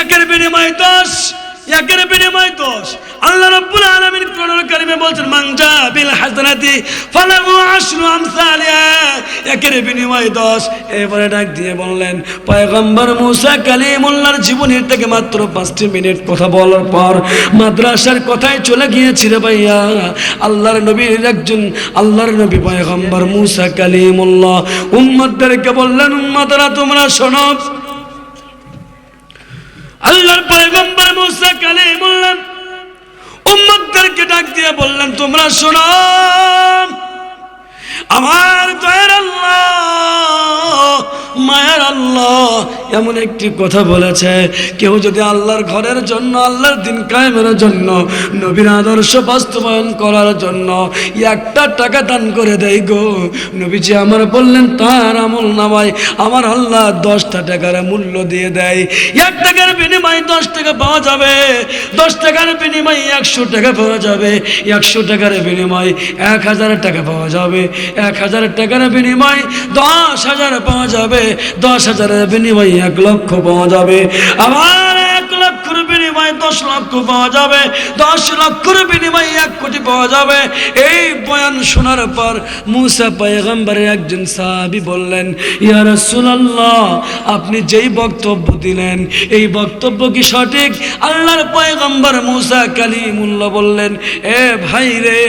একের বিনিময়ে 10, একের বিনিময়ে 10। আল্লাহ রাব্বুল আলামিন কোরআন কারীমে বলেন মান জা বিল হাসানাতি ফালাহু আশরু আমসালিহা, একের বিনিময়ে 10। এবারে ডাক দিয়ে বললেন পয়গম্বর মুসা কালিমুল্লাহর জীবনের থেকে মাত্র 5 মিনিট কথা বলার পর মাদ্রাসার কথায় চলে গিয়েছে রে ভাইয়া। আল্লাহর নবীর একজন আল্লাহর নবী পয়গম্বর মুসা কালিমুল্লাহ উম্মতদেরকে বললেন উম্মতরা তোমরা শোনো। আল্লাহর পয়গম্বর মুসা কালিমুল্লাহ উম্মতদেরকে ডাক দিয়ে বললেন তোমরা শোনো, আমার দয়ার আল্লাহ মায়ার আল্লাহ এমন একটি কথা বলেছে, কেউ যদি আল্লাহর ঘরের জন্য, আল্লাহর দিন কায়েমের জন্য, নবীর আদর্শ বাস্তবায়ন করার জন্য 1 টাকা দান করে দেয় গো, নবীজি আমার বললেন তার আমল নামায় আমার আল্লাহ 10টা টাকার মূল্য দিয়ে দেয়। 1 টাকার বিনিময়ে 10 টাকা পাওয়া যাবে, 10 টাকার বিনিময়ে 100 টাকা পাওয়া যাবে, 100 টাকার বিনিময়ে 1000 টাকা পাওয়া যাবে, 1000 টাকার বিনিময়ে 10,000 পাওয়া যাবে, 10,000-এর বিনিময়ে 1 লক্ষ পাওয়া যাবে, আবার 1 লক্ষের বিনিময়ে 10 লক্ষ পাওয়া যাবে, 10 লক্ষের বিনিময়ে 1 কোটি পাওয়া যাবে। এই বয়ান শোনার পর মুসা পয়গম্বরের একজন সাহাবী বললেন ইয়া রাসূলুল্লাহ আপনি যেই বক্তব্য দিলেন এই বক্তব্য কি সঠিক? আল্লাহর পয়গম্বর মুসা কালিমুল্লাহ বললেন এ ভাই রে,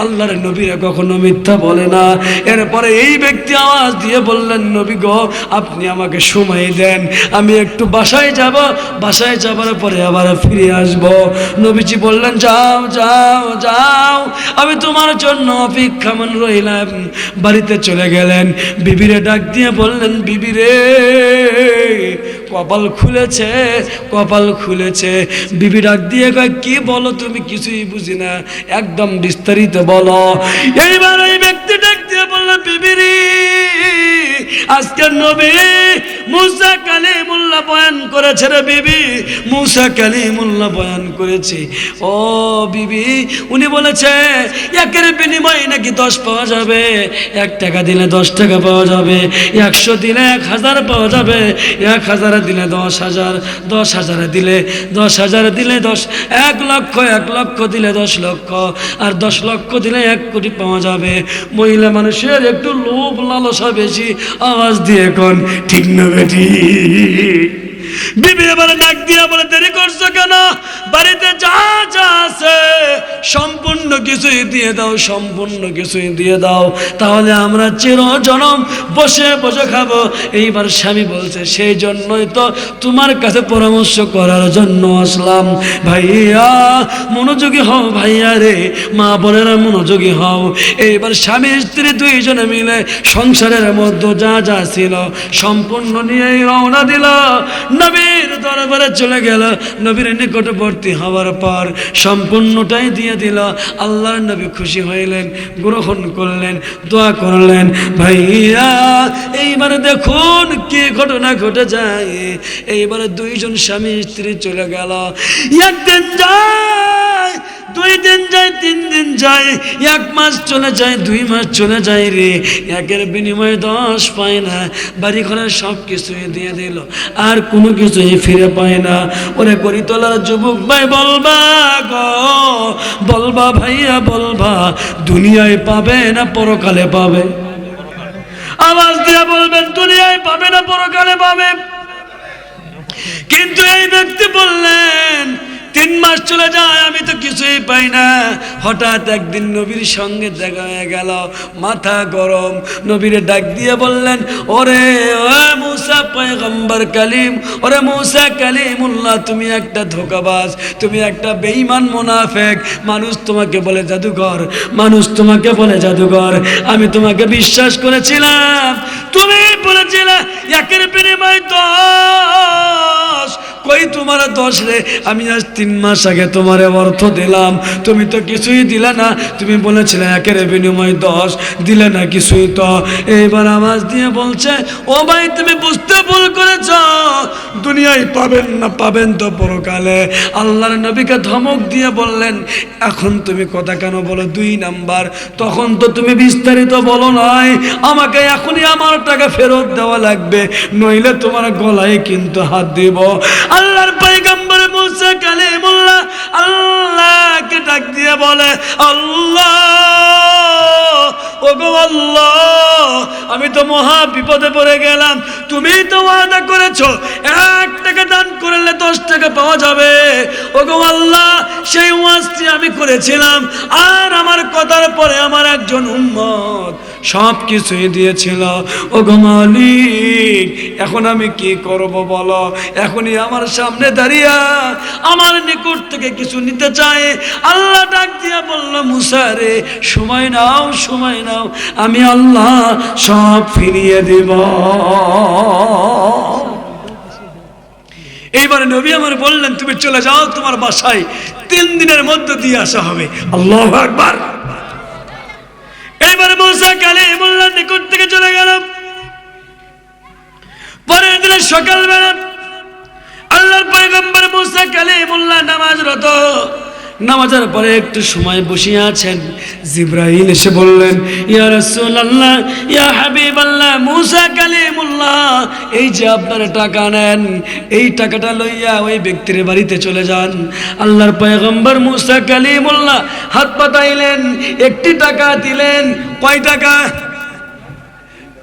আল্লাহর নবীরা কখনো মিথ্যা বলে না। এরপরে এই ব্যক্তি আওয়াজ দিয়ে বললেন নবী গো আপনি আমাকে সময় দেন, আমি একটু বাসায় যাব, বাসায় যাবার পরে আবার ফিরে আসব। নবীজি বললেন যাও যাও যাও, আমি তোমার জন্য অপেক্ষামান রইলাম। বাড়িতে চলে গেলেন, বিবিরে ডাক দিয়ে বললেন বিবি রে কপাল খুলেছে, কপাল খুলেছে। বিবি ডাক দিয়ে কয় কি বলো তুমি, কিছুই বুঝি না, একদম বিস্তারিত বলো। এইবার ওই ব্যক্তি ডাক দিয়ে বললেন বিবি রে আজকের নবী মুসা কালিমুল্লাহ বয়ান করেছে রে বিবি, মুসা কালিমুল্লাহ বয়ান করেছে। ও বিবি উনি বলেছে 1-এর বিনিময়ে নাকি 10 পাওয়া যাবে, 1 টাকা দিলে 10 টাকা পাওয়া যাবে, 100 দিলে 1000 পাওয়া যাবে, 1000 দিলে 10,000, 10,000 দিলে 10,000 দিলে 1 লক্ষ, 1 লক্ষ দিলে 10 লক্ষ, আর 10 লক্ষ দিলে 1 কোটি পাওয়া যাবে। মহিলা মানুষের একটু লোভ লালসা বেশি, আওয়াজ দিয়ে কোন ঠিক না বেটি? বিবি এবারে ডাক দিয়া বলে দেরি করছো কেন, বাড়িতে যা যা আছে সম্পূর্ণ কিছুই দিয়ে দাও, সম্পূর্ণ কিছুই দিয়ে দাও, তাহলে আমরা চিরজনম বসে বসে খাবো। এইবার স্বামী বলছে সেই জন্যই তো তোমার কাছে পরামর্শ করার জন্য আসলাম। ভাইয়া মনোযোগী হও, ভাইয়া রে মা বোনেরা মনোযোগী হও। এইবার স্বামী স্ত্রী দুইজনে মিলে সংসারের মধ্যে যা যা ছিল সম্পূর্ণ নিয়ে রওনা দিল, নবীর দরবারে চলে গেল। নবীর নিকটবর্তী হওয়ার পর সম্পূর্ণটাই দিয়ে দিল। আল্লাহর নবী খুশি হইলেন, গ্রহণ করলেন, দোয়া করলেন। ভাইয়া এইবারে দেখুন কি ঘটনা ঘটে যায়। এইবারে দুইজন স্বামী স্ত্রী চলে গেল। একদিন যায়, 2 দিন যায়, 3 দিন যায়, 1 মাস চলে যায়, 2 মাস চলে যায় রে, 1-এর বিনিময়ে 10 পায় না। বাড়ি ঘরের সব কিছুই দিয়ে দিল, আর কোনো কিছুই ফিরে পায় না। ওরে করিতলার যুবক ভাই বলবা গো, বলবা ভাইয়া বলবা, দুনিয়ায় পাবে না পরকালে পাবে? আওয়াজ দিয়ে বলবেন দুনিয়ায় পাবে না পরকালে পাবে। কিন্তু এই ব্যক্তি বললেন 3 মাস চলে যায়, আমি তো কিছুই পাই না। হঠাৎ একদিন নবীর সঙ্গে দেখা হয়ে গেল, মাথা গরম। নবীরে ডাক দিয়ে বললেন ওরে ও মুসা পয়গম্বর কালিম, ওরে মুসা কালিমুল্লাহ তুমি একটা ধোঁকাবাজ, তুমি একটা বেঈমান মুনাফিক। মানুষ তোমাকে বলে জাদুঘর, মানুষ তোমাকে বলে জাদুঘর। আমি তোমাকে বিশ্বাস করেছিলাম, তুমি বলেছিলে 1-এর বিনিময়ে 10। কই তোমার 10 রে? আমি আজ 3 মাস আগে তোমার অর্থ দিলাম, তুমি তো কিছুই দিলে না। তুমি বলেছিলে 1-এর বিনিময়ে 10, দিলে না কিছুই তো। এইবার আওয়াজ দিয়ে বলছে ও ভাই তুমি বুঝতে ভুল করেছ, দুনিয়ায় পাবেন না, পাবেন তো পরকালে। আল্লাহর নবীকে ধমক দিয়ে বললেন এখন তুমি কথা কেন বলো 2 নাম্বার? তখন তো তুমি বিস্তারিত বলো নাই, আমাকে এখনই আমার টাকা ফেরত দেওয়া লাগবে, নইলে তোমার গলায় কিন্তু হাত দিব। আল্লাহর মুসা কালিমুল্লাহ আল্লাহকে ডাক দিয়ে বলে, আল্লাহ, ওগো আল্লাহ, আমি তো মহা বিপদে পড়ে গেলাম। তুমি তো ওয়াদা করেছো 1 টাকা দান করলে 10 টাকা পাওয়া যাবে। ওগো আল্লাহ, সেই ওয়াজটি আমি করেছিলাম, আর আমার কথার পরে আমার একজন উম্মত সব কিছুই দিয়েছিল। ওগো মালিক, এখন আমি কি করব বলো? এখনই আমার সামনে দাঁড়িয়ে আমার নিকট থেকে কিছু নিতে চায়। আল্লাহ ডাক দিয়া বলল, মুসা রে, সময় নাও, সময় নাও, আমি আল্লাহ সব ফিরিয়ে দেব। এইবার নবী আমার বললেন, তুমি চলে যাও তোমার বাসায়, 3 দিনের মধ্যে দিয়ে আসা হবে। আল্লাহু আকবার। এইবার মুসা কালিমুল্লাহ নিকট থেকে চলে গেল। পরের দিনে সকালবেলা আল্লাহর পয়গম্বর মুসা কালিমুল্লাহ নামাজরত। নামাজের পরে একটু সময় বসে আছেন, জিবরাইল এসে বললেন, ইয়া রাসূলুল্লাহ, ইয়া হাবিবাল্লাহ, মুসা কালিমুল্লাহ, এই যে আপনার টাকা নেন, এই টাকাটা লইয়া ওই ব্যক্তির বাড়িতে চলে যান। আল্লাহর পয়গম্বর মুসা কালিমুল্লাহ হাত পাতাইলেন, একটি টাকা দিলেন। কয় টাকা?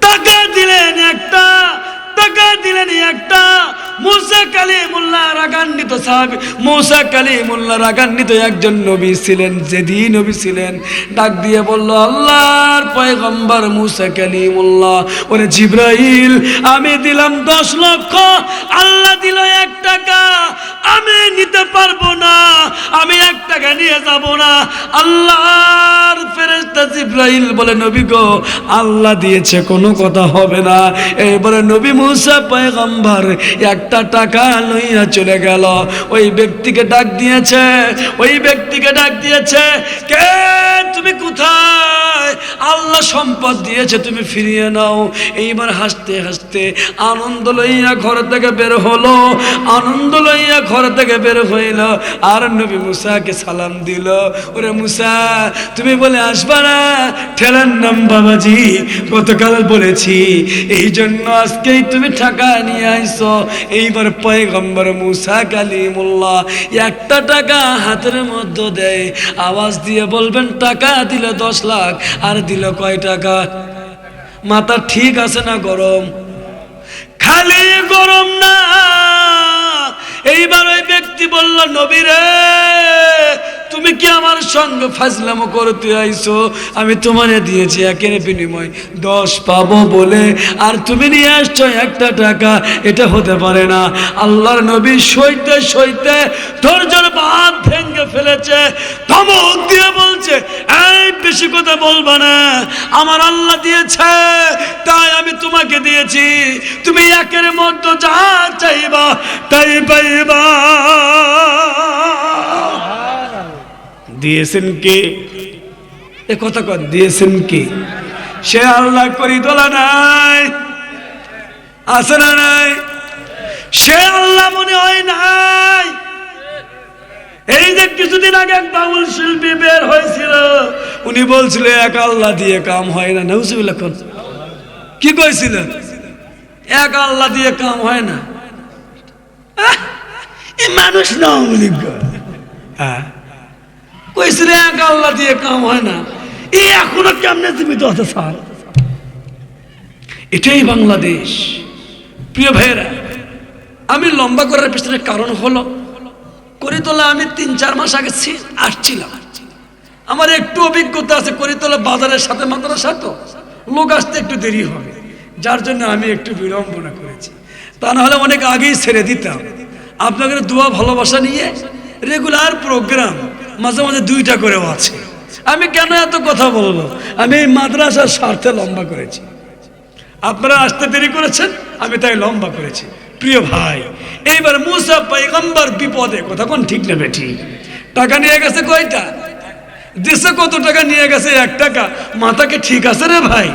টাকা দিলেন একটা, টাকা দিলেন একটা। মুসা কালিমুল্লাহ রাগান্বিত সাহাবী, মুসা কালিমুল্লাহ রাগান্বিত একজন নবী ছিলেন, যেদি নবী ছিলেন। ডাক দিয়ে বলল, আল্লাহর পয়গম্বর মুসা কালিমুল্লাহ, ওরে জিবরাইল, আমি দিলাম 10 লক্ষ, আল্লাহ দিল 1 টাকা, আমি নিতে পারবো না, আমি 1 টাকা নিয়ে যাব না। আল্লাহর ফেরেশতা জিবরাইল বলে, নবী গো, আল্লাহ দিয়েছে, কোনো কথা হবে না। এবারে নবী মুসা পয়গম্বর 1টা টাকা লইয়া চলে গেল। ওই ব্যক্তিকে ডাক দিয়েছে, ওই ব্যক্তিকে ডাক দিয়েছে, কে তুমি কোথায়? আল্লাহ সম্পদ দিয়েছে, তুমি ফিরিয়ে নাও। এইবার হাসতে হাসতে আনন্দ লইয়া ঘর থেকে বের হলো, আনন্দ লইয়া ঘর থেকে বের হইল, আর নবী মুসাকে সালাম দিল। ওরে মুসা, তুমি বলে আসবা না? ঠেলার নাম বাবাজি, গতকাল বলেছি, এই জন্য আজকেই তুমি টাকা নিয়ে আইছো। এইবার পয়গম্বর মুসা কালিমুল্লাহ 1টা টাকা হাতের মধ্যে দেয়, আওয়াজ দিয়ে বলবেন, টাকা দিল 10 লাখ, আর দিল কয় টাকা? মাথা ঠিক আছে না গরম? খালি গরম না। এইবার ওই ব্যক্তি বলল, নবী রে, তুমি কি আমার সঙ্গে ফাজলামো করতে আইছো? আমি তোমারে দিয়েছি 1-এর বিনিময় 10 পাবো বলে, আর তুমি নিয়ে আসছো 1টা টাকা, এটা হতে পারে না। আল্লাহর নবী সইতে সইতে ধৈর্যের বাঁধ ভেঙে ফেলেছে, ধমক দিয়ে বলছে, এই বেশি কথা বলবা না, আমার আল্লাহ দিয়েছে তাই আমি তোমাকে দিয়েছি, তুমি 1-এর মধ্যে যা চাইবা তাই পাইবা। দিয়েছেন কে? এ কথা কর, দিয়েছেন কে? সে আল্লাহ করি তোলা নাই, আছে না নাই? সে আল্লাহ মনে হয় নাই। এই যে কিছুদিন আগে এক বাউল শিল্পী বের হয়েছিল, উনি বলছিল, এক আল্লাহ দিয়ে কাম হয় না। নাউজুবিল্লাহ। কি কইছিল? এক আল্লাহ দিয়ে কাম হয় না। এই মানুষ না বলি, হ্যাঁ কইছিল এক আল্লাহ দিয়ে কাম হয় না। এই এখনো কেমনে জীবিত আছে স্যার? এটাই বাংলাদেশ। প্রিয় ভাইয়েরা, আমি লম্বা করার পিছনে কারণ হলো, করিতলা আমি 3-4 মাস আগে আসছিলাম। আমার একটু অভিজ্ঞতা আছে, করিতলা বাজারের সাথে মাদ্রাসা, তো লোক আসতে একটু দেরি হবে, যার জন্য আমি একটু বিড়ম্বনা করেছি। তা না হলে অনেক আগেই ছেড়ে দিতাম। আপনাদের দোয়া ভালোবাসা নিয়ে রেগুলার প্রোগ্রাম, মাঝে মাঝে 2টা করেও আছে। আমি কেন এত কথা বলবো? আমি এই মাদ্রাসার স্বার্থে লম্বা করেছি। আপনারা আসতে দেরি করেছেন, আমি তাই লম্বা করেছি। প্রিয় ভাই, এইবার মুসা পয়গম্বর বিপদে, কথা কোন ঠিক নেবে ঠিক। টাকা নিয়ে গেছে কয়টা? দেশে কত টাকা নিয়ে গেছে? 1 টাকা। মাথাকে ঠিক আছে রে ভাই?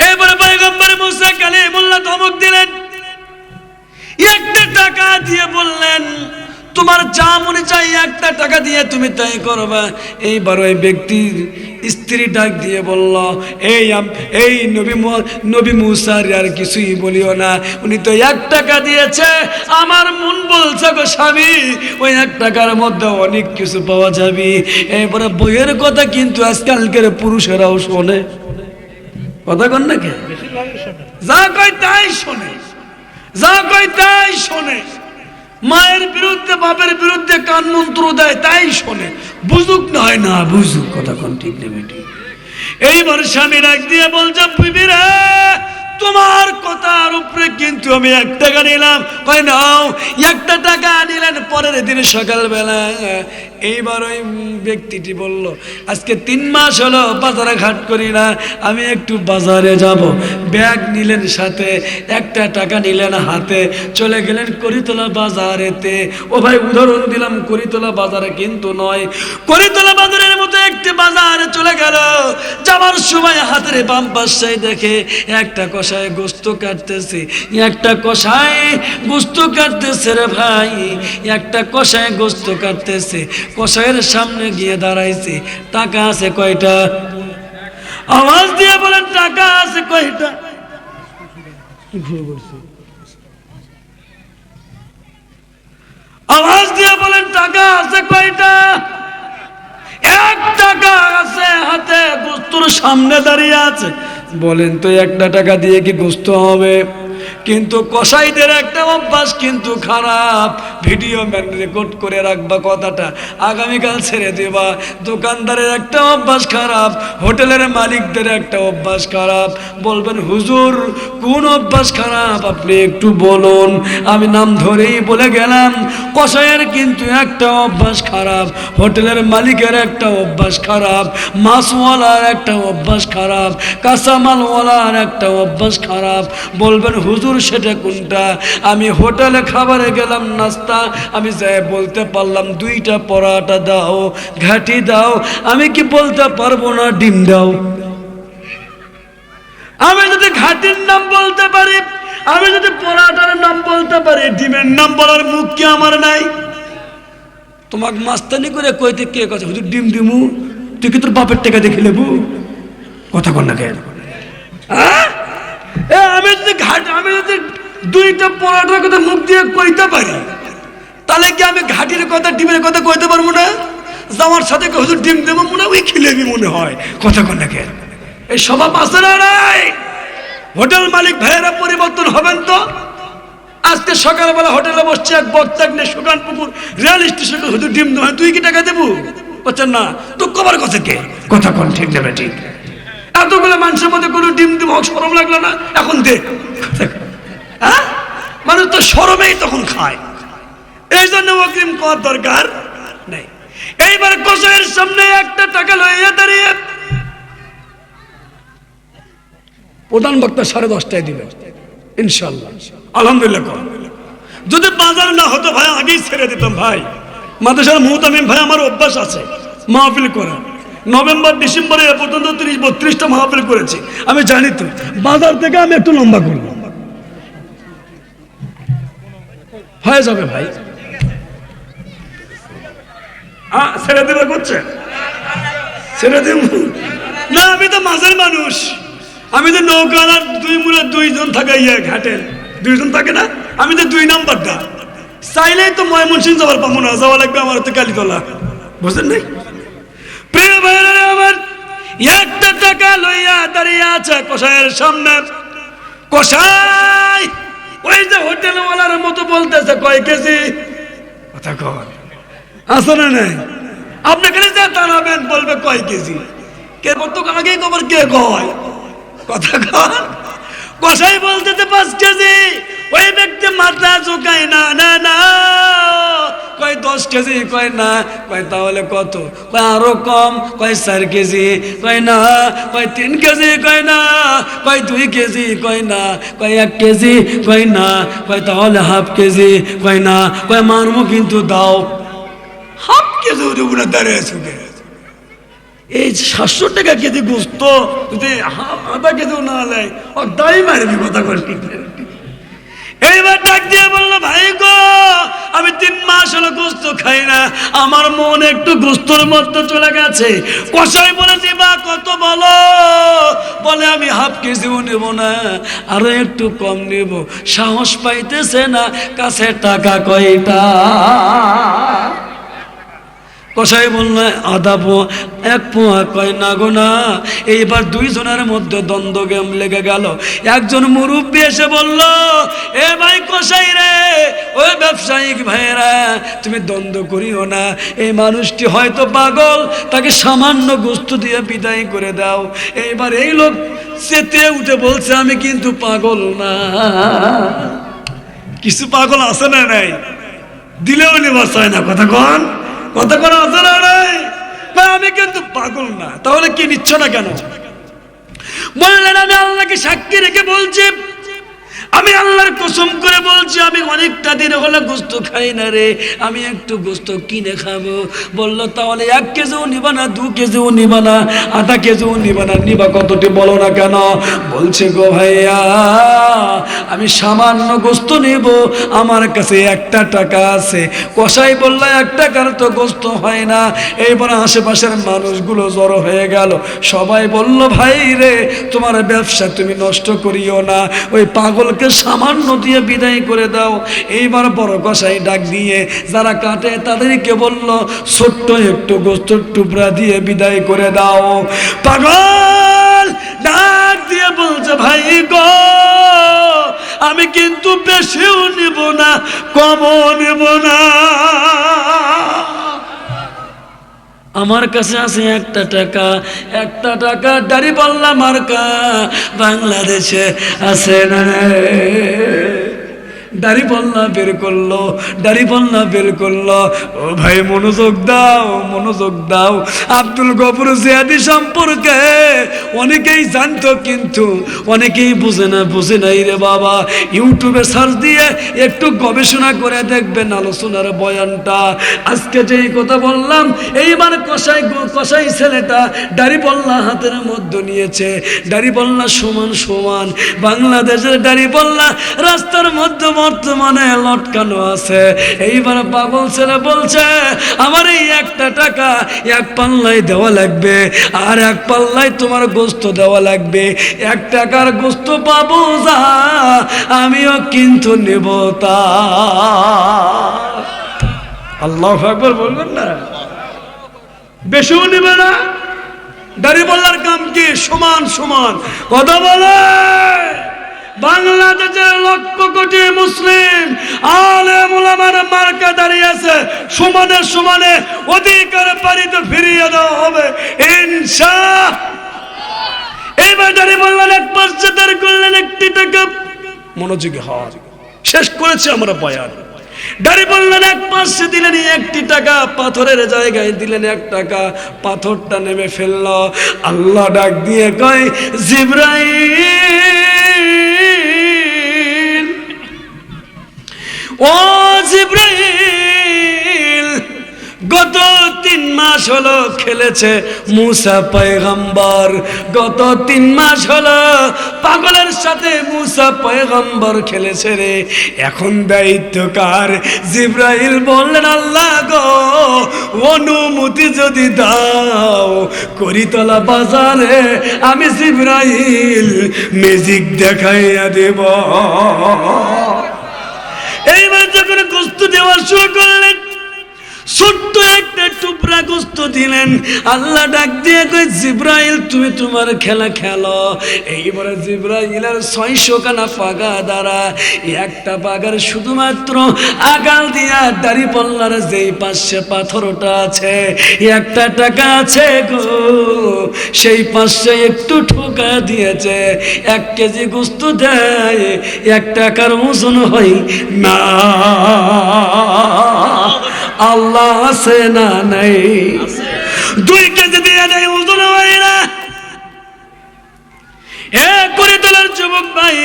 এবারে পয়গম্বর মুসা কালিমুল্লাহ ধমক দিলেন, 1টা টাকা দিয়ে বললেন, তোমার তোমার যা মনে চাই একটা টাকা দিয়ে তুমি তাই করবা। এইবার ওই ব্যক্তির স্ত্রী ডাক দিয়ে বলল, এই নবী মুসার আর কিছুই বলিও না, উনি তো 1 টাকা দিয়েছে। আমার মন বলছে গো স্বামী, ওই 1 টাকার মধ্যে অনেক কিছু পাওয়া যাবে। এরপরে বইয়ের কথা কিন্তু আজকালকার পুরুষেরাও শোনে, কথা কন নাকি? যা কয় তাই শোনে, যা কয় তাই শোনে। মায়ের বিরুদ্ধে বাপের বিরুদ্ধে কান মন্ত্র দেয়, তাই শোনে। বুঝুক না হয় না বুঝুক, কথা কোন ঠিক নেবে ঠিক। এইবার স্বামী ডাক দিয়ে বলছে, বিবি রে, তোমার কথার উপরে কিন্তু আমি 1 টাকা নিলাম। কয় নাও। 1টা টাকা নিলেন। পরের দিন সকালবেলা এইবার ওই ব্যক্তিটি বলল, আজকে 3 মাস হলো বাজারে ঘাট করি না, আমি একটু বাজারে যাব। ব্যাগ নিলেন সাথে, 1টা টাকা নিলেন হাতে, চলে গেলেন করিতলা বাজারেতে। ও ভাই উদাহরণ দিলাম, করিতলা বাজারে কিন্তু নয়, করিতলা বাজারের মতো একটি বাজারে চলে গেল। যাবার সময় হাতের বাম পাশে দেখে একটা কষায় গোস্ত কাটতেছে, একটা কষায় গোস্ত কাটতেছে রে ভাই, একটা কষায় গোস্ত কাটতেছে। কষায়ের সামনে গিয়ে দাঁড়াইছে, টাকা আছে কয়টা? আওয়াজ দিয়ে বলেন, টাকা আছে কয়টা? আওয়াজ দিয়ে বলেন, টাকা আছে কয়টা? 1 টাকা আছে হাতে, গোস্তর সামনে দাঁড়িয়ে আছে। বলেন তো 1টা টাকা দিয়ে কি গোস্ত হবে? কিন্তু কসাইদের একটা অভ্যাস কিন্তু খারাপ। ভিডিও ম্যান রেকর্ড করে রাখবা কথাটা, আগামীকাল ছেড়ে দেবা। দোকানদারের একটা অভ্যাস খারাপ, হোটেলের মালিকদের একটা অভ্যাস খারাপ। বলবেন হুজুর কোন অভ্যাস খারাপ আপনি একটু বলুন। আমি নাম ধরেই বলে গেলাম, কসাইয়ের কিন্তু একটা অভ্যাস খারাপ, হোটেলের মালিকের একটা অভ্যাস খারাপ, মাছওয়ালার একটা অভ্যাস খারাপ, কাঁচামালওয়ালার একটা অভ্যাস খারাপ। বলবেন হুজুর সেটা কোনটা? আমি হোটেলে খাবারে গেলাম নাস্তা, আমি যাই বলতে পারলাম 2টা পরোটা দাও, ঘাটি দাও, আমি কি বলতে পারবো না ডিম দাও? আমি যদি ঘাটির নাম বলতে পারি, আমি যদি পরোটার নাম বলতে পারি, ডিমের নাম বলার মুখ কি আমার নাই? তোমাকে মাস্তানি করে কইতে কে কথা, হুজুর ডিম দিমু, তুই কি তোর বাপের টাকা দেখে নেবু? কথা কন না কেন? আমি যদি 2টা পরোটার কথা মুখ দিয়ে কইতে পারি, তাহলে কি আমি ঘাটির কথা ডিমের কথা কইতে পারবো না? আমার সাথে হুজুর ডিম দেবো মনে হয়, ওই খিলেবি মনে হয়। কথা কন না কেন? এই স্বভাব আছে না নাই? হোটেল মালিক ভাইয়েরা পরিবর্তন হবেন তো। আজকে সকালবেলা হোটেলে বসছে এক বক্তাক নিয়ে, সুকানপুকুর রেল স্টেশনে, হুজুর ডিম দেবো, তুই কি টাকা দেবো? বলছেন না তো, কবার কথা কে? কথা কন ঠিক নেবে ঠিক। এতগুলো মানুষের মধ্যে কোনো ডিম দিব শরম লাগলো না? এখন দে। হ্যাঁ, মানুষ তো শরমেই তখন খায়, এই জন্য অগ্রিম করার দরকার নেই। এইবার কসাইয়ের সামনে 1টা টাকা লইয়া দাঁড়িয়ে প্রধান বক্তা 10:30টায় দিবে ইনশাল্লাহ, আলহামদুলিল্লাহ। যদি বাজার না হতো ভাই আগেই ছেড়ে দিতাম। ভাই মাদ্রাসার মুহতামিম ভাই, আমার অভ্যাস আছে মাহফিল করা। নভেম্বর ডিসেম্বরে এ পর্যন্ত 30-32টা মাহফিল করেছি। আমি জানি তো, বাজার থেকে আমি একটু লম্বা করবো, হয়ে যাবে ভাই। ছেড়ে দিবে করছে, ছেড়ে দিব না। আমি তো মাঝের মানুষ, আমি তো নৌকার 2 মুড়ে 2জন থাকে, ঘাটের 2জন থাকে না, আমি তো 2 নাম্বারটা। চাইলেই তো ময়মনসিংহ যাবার পাবো না, যাওয়া লাগবে আমার তো কালীতলা, বুঝলেন নাই? প্রিয় ভাইরা আমার, 1টা টাকা লইয়া দাঁড়িয়ে আছে কসাইয়ের সামনে। কসাই ওই যে হোটেলওয়ালার মতো বলতেছে, কয় কেজি? কথা কন আছে না নাই? আপনি খালি যা দাঁড়াবেন, বলবে কয় কেজি। কে বলতো আগেই খবর কে কয়? কথা কন। কসাই বলতেছে 5 কেজি। ওই ব্যক্তি মাথা ঝুঁকায় না, না না, কয় 10 কেজি, কয় না, কয় তাহলে কত? কয় আরো কম, কয় 4 কেজি, কয় না, কয় 3 কেজি, কয় না, কয় 2 কেজি, কয় না, কয় 1 কেজি, কয় না, কয় তাহলে হাফ কেজি, কয় না, কয় মারমু কিন্তু দাও। হাফ কেজি ওর দাঁড়িয়ে আছে। এই 700 টাকা কেজি গোস্ত যদি আধা কেজিও না নেয়, ও দাই মারবি। কথা কর ঠিক না? এইবার ডাক দিয়ে বললো, ভাই গো আমি 3 মাস হলো গোস্ত খাই না, আমার মন একটু গোস্তর মধ্যে চলে গেছে। কসাই বলে দিবা কত বলো? বলে আমি হাফ কেজিও নেব না, আরো একটু কম নেব। সাহস পাইতেছে না, কাছে টাকা কয়টা? কসাই বলল আধা পোয়া, এক পোয়া। কয় না গো না। এইবার দুইজনের মধ্যে দ্বন্দ্ব গেম লেগে গেল। একজন মুরব্বী এসে বলল, এ ভাই কসাই রে, ওই ব্যবসায়িক ভাইরা, তুমি দ্বন্দ্ব করিও না, এই মানুষটি হয়তো পাগল, তাকে সামান্য গোস্ত দিয়ে বিদায় করে দাও। এইবার এই লোক চেতে উঠে বলছে, আমি কিন্তু পাগল না। কিছু পাগল আছে না নাই? দিলেও নেবার চায় না। কথা কন আছে না নাই? আমি কিন্তু পাগল না। তাহলে কি নিচ্ছ না কেন? বললেন আমি আল্লাহকে সাক্ষী রেখে বলছি, আমি আল্লাহর কসম করে বলছি, আমি অনেকটা দিন হলো গোস্ত খাই না রে, আমি একটু গোস্ত কিনে খাবো। বললো তাহলে 1 কেজিও নিবা না, 2 কেজিও নিবা না, আধা কেজিও নিবা না, নিবা কতটি বলো না কেন? বলছে গো ভাইয়া, আমি সামান্য গোস্ত নেব, আমার কাছে 1টা টাকা আছে। কসাই বলল 1 টাকার তো গোস্ত হয় না। এইবার আশেপাশের মানুষগুলো জড়ো হয়ে গেল। সবাই বলল, ভাই রে, তোমার ব্যবসা তুমি নষ্ট করিও না, ওই পাগলকে সামান্য দিয়ে বিদায় করে দাও। এইবার বড় কসাই ডাক দিয়ে যারা কাটে তাদেরকে বলল, ছোট্ট একটু গোস্তের টুকরা দিয়ে বিদায় করে দাও। পাগল ডাক দিয়ে বলছে, ভাই গো, আমি কিন্তু বেশিও নেব না, কমও নেব না, আমার কাছে আছে 1টা টাকা। 1টা টাকা দাড়িপাল্লা মার্কা বাংলাদেশে আছে না? দাড়িপাল্লা বের করলো, দাড়িপাল্লা বের করলো। ও ভাই মনোযোগ দাও, মনোযোগ দাও। আব্দুল গফুর জিয়াদি সম্পর্কে অনেকেই জানতো, কিন্তু অনেকেই বুঝে নাই রে বাবা। ইউটিউবে সার্চ দিয়ে একটু গবেষণা করে দেখবেন আলোচনার বয়ানটা। আজকে যেই কথা বললাম, এইবার কসাই ছেলেটা দাড়িপাল্লা হাতের মধ্যে নিয়েছে। দাড়িপাল্লা সমান সমান বাংলাদেশের দাড়িপাল্লা রাস্তার মধ্যে বর্তমানে লটকানো আছে। এইবার পাগল ছেলে বলছে, আমার এই 1টা টাকা 1 পাল্লায় দেওয়া লাগবে, আর 1 পাল্লায় তোমার গোস্ত দেওয়া লাগবে। 1 টাকার গোস্ত পাবো যা, আমিও কিন্তু নেব তা। আল্লাহু আকবার বলবেন না? বেশিও নেবে না। দাড়িপাল্লার কাম কি? সমান সমান কথা বলে। বাংলাদেশের লক্ষ কোটি মুসলিম আলেম ওলামার মার্কা দাঁড়িয়ে আছে, সমানে সমানে অধিকার পারিতে ফিরিয়ে দেওয়া হবে ইনশাআল্লাহ। এইবার দাঁড়িপাল্লার 1 পাশে দাঁড় করলেন 1টি টাকা। মনোযোগী হওয়া শেষ করেছে আমরা বয়ান। দাঁড়িপাল্লার 1 পাশে দিলেন 1টি টাকা, পাথরের জায়গায় দিলেন 1 টাকা, পাথরটা নেমে ফেলল। আল্লাহ ডাক দিয়ে কয়, জিবরাইল, ও জিবরাইল, গত 3 মাস হলো খেলেছে মুসা পয়গম্বর, গত 3 মাস হলো পাগলের সাথে মুসা পয়গম্বর খেলেছে রে, এখন দায়িত্ব কার? জিবরাইল বললেন, আল্লাহ গো, অনুমতি যদি দাও, করিতলা বাজারে আমি জিবরাইল ম্যাজিক দেখাইয়া দেব। এইবার যখন গোস্ত দেওয়া শুরু করলেন, ছোট্ট একটা টুকরা গোস্ত দিলেন। আল্লাহ ডাক দিয়ে কই, জিবরাইল তুমি তোমার খেলা খেলো। এইবারে জিবরাইলের 600 খানা পাগা দ্বারা 1টা পাগার শুধুমাত্র আগাল দিয়া দাড়িপাল্লার যেই পাশে পাথরটা আছে 1টা টাকা আছে গো, সেই পাশে একটু ঠোকা দিয়েছে। 1 কেজি গোস্ত দেয়, 1 টাকার ওজন হয় না। আল্লাহ আছে না নাই? 2 কেজি দিয়ে দেয়, ওজন হয় না। এ করে তোলার যুবক ভাই,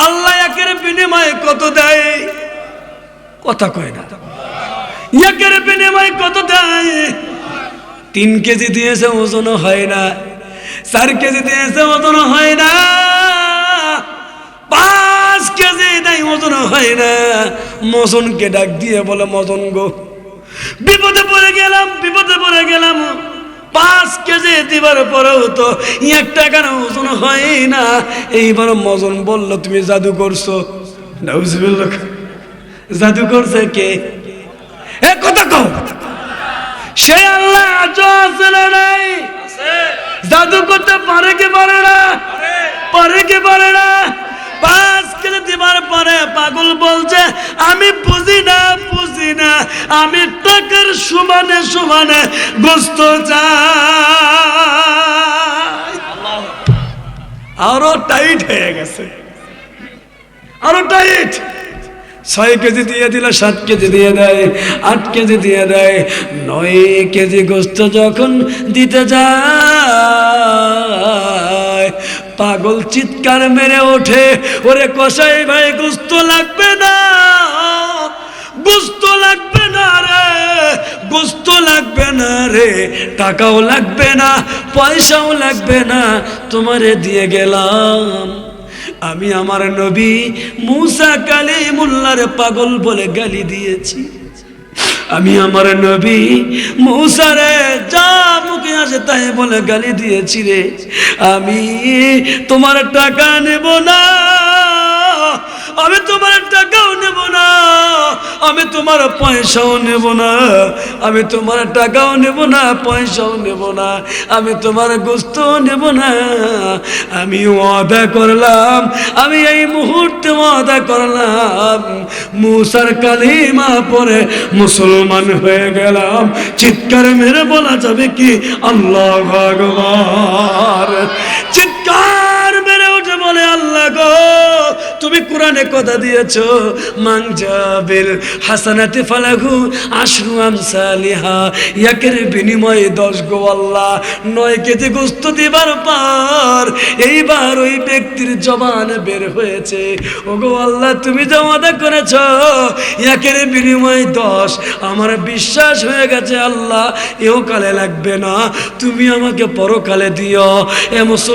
আল্লাহ 1-এর বিনিময়ে কত দেয়? কথা কয় না। 1-এর বিনিময়ে কত দেয়? 3 কেজি দিয়েছে, ওজন হয় না। 4 কেজি দিয়েছে, ওজন হয় না। 5 কেজি দেয়, ওজন হয় না। মজনকে ডাক দিয়ে বলে, মজন গো, বিপদে পড়ে গেলাম, বিপদে পড়ে গেলাম। 5 কেজি দিবার পরেও তো 1 টাকার ওজন হয় না। এইবার মজন বলল তুমি জাদু করছো। নাউজুবিল্লাহ। জাদু করছে কে? এ কথা কও। সে আল্লাহ আজও আছে না নাই? জাদু করতে পারে কি পারে না? পারে কি পারে না? 5 কেজি দিবার পরে পাগল বলছে আমি বুঝি না, বুঝি না, আমি টাকার সমানে সমানে গোস্ত চাই। আরো টাইট হয়ে গেছে, আরো টাইট। 6 কেজি দিয়ে দিল, 7 কেজি দিয়ে দেয়, 8 কেজি দিয়ে দেয়, 9 কেজি গোস্ত যখন দিতে যায় পাগল চিৎকার মেরে ওঠে, ওরে কসাই ভাই গোস্ত লাগবে না, গোস্ত লাগবে না রে, গোস্ত লাগবে না রে, টাকাও লাগবে না, পয়সাও লাগবে না, তোমারে দিয়ে গেলাম। আমি আমার নবী মুসা কালিমুল্লাহর পাগল বলে গালি দিয়েছি। আমি আমার নবী মুসারে যা মুখে আসে তাই বলে গালি দিয়েছি রে। আমি তোমার টাকা নেব না, আমি তোমার টাকাও নেব না, আমি তোমার পয়সাও নেব না, আমি তোমার টাকাও নেব না, পয়সাও নেব না, আমি তোমার গোস্তও নেব না। আমি ওয়াদা করলাম, আমি এই মুহূর্তে ওয়াদা করলাম, মুসার কালিমা পড়ে মুসলমান হয়ে গেলাম। চিৎকার মেরে বলা যাবে কি আল্লাহু আকবার? চিৎকার মেরে উঠে বলে আল্লাহ গো, তুমি কোরআনে কথা দিয়েছো মান জাবিল হাসানাতি ফালাহু আশরু আমসালিহা, একের বিনিময়ে 10 গো আল্লাহ। 9 কেজি গোস্ত দিবার পর এইবার ওই ব্যক্তির জবান বের হয়েছে, ওগো আল্লাহ তুমি যে ওয়াদা করেছো একের বিনিময়ে 10, আমার বিশ্বাস হয়ে গেছে আল্লাহ, এও কালে লাগবে না, তুমি আমাকে পরকালে দিও। এ মুসলমান